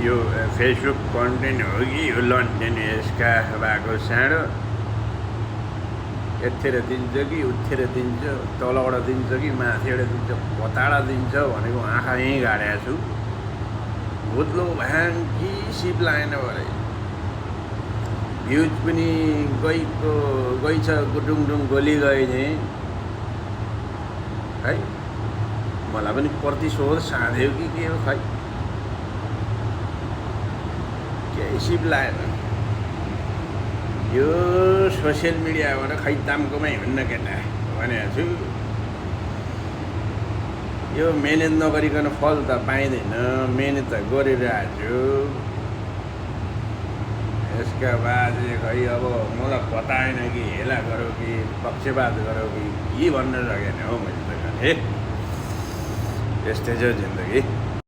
यो Facebook content हो कि यो लन्टेन यसका भएको साँडो यतिर दिन्छ कि उत्तिर दिन्छ, तलबाट दिन्छ कि माथिबाट दिन्छ, कताबाट दिन्छ भनेको आँखा यहीँ गाडेको छु। भुत्लो भ्याङ कि सिप लागेन भरे भ्युज पनि गइ छ गुडुङडुङ गोली गए नि है। मलाई पनि प्रतिशोध साँध्यो कि के हो खै, केही सिप लागेन। यो सोसियल मिडियाबाट खैतामकोमै हुन्न केटा भनेको छु। यो मेहनत नगरिकन फल त पाइँदैन, मेहनत त गरिरहेको छु। यसका बाद खै अब मलाई पता आएन कि हेला गरौँ कि पक्षपात गरौँ कि के भन्न सकेन हौ मैले त। यस्तै छ जिन्दगी।